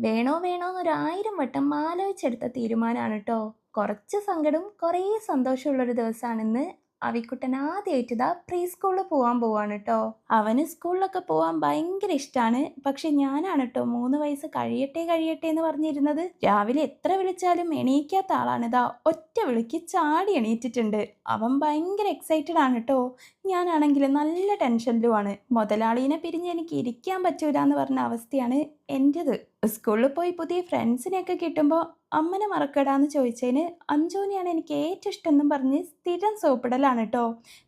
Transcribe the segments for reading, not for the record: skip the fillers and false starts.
വേണോ വേണോ എന്നൊരായിരം വട്ടം ആലോചിച്ചെടുത്ത തീരുമാനമാണ് കേട്ടോ. കുറച്ച് സങ്കടം കുറേ സന്തോഷമുള്ളൊരു ദിവസമാണിന്ന്. അവിക്കുട്ടൻ ആദ്യമായിട്ട് ഇതാ പ്രീ സ്കൂളിൽ പോകാൻ പോവാണ് കേട്ടോ. അവന് സ്കൂളിലൊക്കെ പോകാൻ ഭയങ്കര ഇഷ്ടമാണ്. പക്ഷെ ഞാനാണ് കേട്ടോ 3 വയസ്സ് കഴിയട്ടെ കഴിയട്ടെ എന്ന് പറഞ്ഞിരുന്നത്. രാവിലെ എത്ര വിളിച്ചാലും എണീക്കാത്ത ആളാണ്. ഇതാ ഒറ്റ വിളിക്ക് ചാടി എണീറ്റിട്ടുണ്ട്. അവൻ ഭയങ്കര എക്സൈറ്റഡ് ആണ് കേട്ടോ. ഞാനാണെങ്കിൽ നല്ല ടെൻഷനിലുമാണ്. മുതലാളീനെ പിരിഞ്ഞ് എനിക്ക് ഇരിക്കാൻ പറ്റൂല എന്ന് പറഞ്ഞ അവസ്ഥയാണ് എൻ്റെത്. സ്കൂളിൽ പോയി പുതിയ ഫ്രണ്ട്സിനെയൊക്കെ കിട്ടുമ്പോൾ അമ്മനെ മറക്കടാന്ന് ചോദിച്ചതിന് അഞ്ജുവിനെയാണ് എനിക്ക് ഏറ്റവും ഇഷ്ടം എന്നും പറഞ്ഞ് സ്ഥിരം സോപ്പിടലാണ് കേട്ടോ.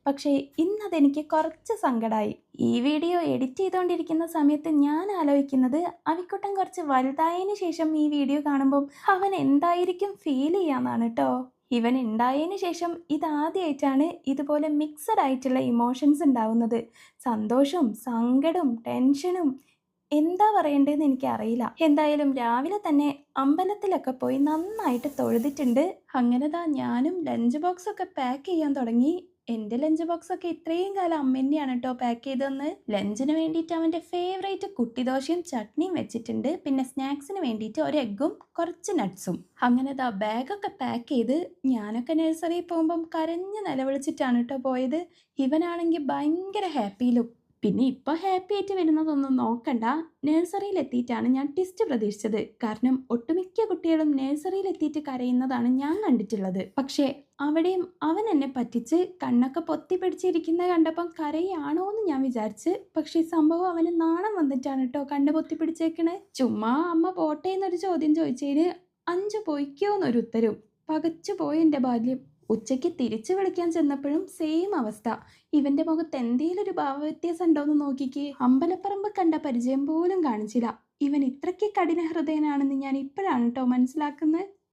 പക്ഷേ ഇന്നതെനിക്ക് കുറച്ച് സങ്കടമായി. ഈ വീഡിയോ എഡിറ്റ് ചെയ്തുകൊണ്ടിരിക്കുന്ന സമയത്ത് ഞാൻ ആലോചിക്കുന്നത് അവിക്കുട്ടൻ കുറച്ച് വലുതായതിനു ശേഷം ഈ വീഡിയോ കാണുമ്പം അവൻ എന്തായിരിക്കും ഫീൽ ചെയ്യാന്നാണ് കേട്ടോ. ഇവൻ ഉണ്ടായതിനു ശേഷം ഇതാദ്യമായിട്ടാണ് ഇതുപോലെ മിക്സഡ് ആയിട്ടുള്ള ഇമോഷൻസ് ഉണ്ടാവുന്നത്. സന്തോഷവും സങ്കടവും ടെൻഷനും എന്താ പറയണ്ടേന്ന് എനിക്കറിയില്ല. എന്തായാലും രാവിലെ തന്നെ അമ്പലത്തിലൊക്കെ പോയി നന്നായിട്ട് തൊഴുതിട്ടുണ്ട്. അങ്ങനെതാ ഞാനും ലഞ്ച് ബോക്സ് ഒക്കെ പാക്ക് ചെയ്യാൻ തുടങ്ങി. എൻ്റെ ലഞ്ച് ബോക്സ് ഒക്കെ ഇത്രയും കാലം അമ്മ തന്നെയാണ് കേട്ടോ പാക്ക് ചെയ്തതെന്ന്. ലഞ്ചിന് വേണ്ടിയിട്ട് അവൻ്റെ ഫേവറേറ്റ് കുട്ടിദോശയും ചട്നിയും വെച്ചിട്ടുണ്ട്. പിന്നെ സ്നാക്സിന് വേണ്ടിയിട്ട് ഒരു എഗ്ഗും കുറച്ച് നട്ട്സും. അങ്ങനെ ദാ ബാഗൊക്കെ പാക്ക് ചെയ്ത് ഞാനൊക്കെ നഴ്സറിയിൽ പോകുമ്പം കരഞ്ഞ് നിലവിളിച്ചിട്ടാണ് കേട്ടോ പോയത്. ഇവനാണെങ്കിൽ ഭയങ്കര ഹാപ്പിയിലും. പിന്നെ ഇപ്പം ഹാപ്പി ആയിട്ട് വരുന്നതൊന്നും നോക്കണ്ട. നഴ്സറിയിൽ എത്തിയിട്ടാണ് ഞാൻ ട്വിസ്റ്റ് പ്രതീക്ഷിച്ചത്. കാരണം ഒട്ടുമിക്ക കുട്ടികളും നഴ്സറിയിൽ എത്തിയിട്ട് കരയുന്നതാണ് ഞാൻ കണ്ടിട്ടുള്ളത്. പക്ഷേ അവിടെയും അവൻ എന്നെ പറ്റിച്ച് കണ്ണൊക്കെ പൊത്തി പിടിച്ചിരിക്കുന്ന കണ്ടപ്പം കരയാണോ എന്ന് ഞാൻ വിചാരിച്ച്. പക്ഷേ സംഭവം അവന് നാണം വന്നിട്ടാണ് കേട്ടോ കണ്ണ് പൊത്തി പിടിച്ചേക്കണേ. ചുമ്മാ അമ്മ പോട്ടെ എന്നൊരു ചോദ്യം ചോദിച്ചതിന് അഞ്ചു പോയിക്കോ എന്നൊരു ഉത്തരവും. പകച്ചു പോയി എൻ്റെ ബാല്യം. ഉച്ചയ്ക്ക് തിരിച്ചു വിളിക്കാൻ ചെന്നപ്പോഴും സെയിം അവസ്ഥ. ഇവന്റെ മുഖത്ത് എന്തേലും ഒരു ഭാവവ്യത്യാസം ഉണ്ടോയെന്ന് നോക്കിക്കേ. അമ്പലപ്പറമ്പ് കണ്ട പരിചയം പോലും കാണിച്ചില്ല. ഇവൻ ഇത്രയ്ക്ക് കഠിന ഹൃദയനാണെന്ന് ഞാൻ ഇപ്പോഴാണ് കേട്ടോ മനസ്സിലാക്കുന്നത്.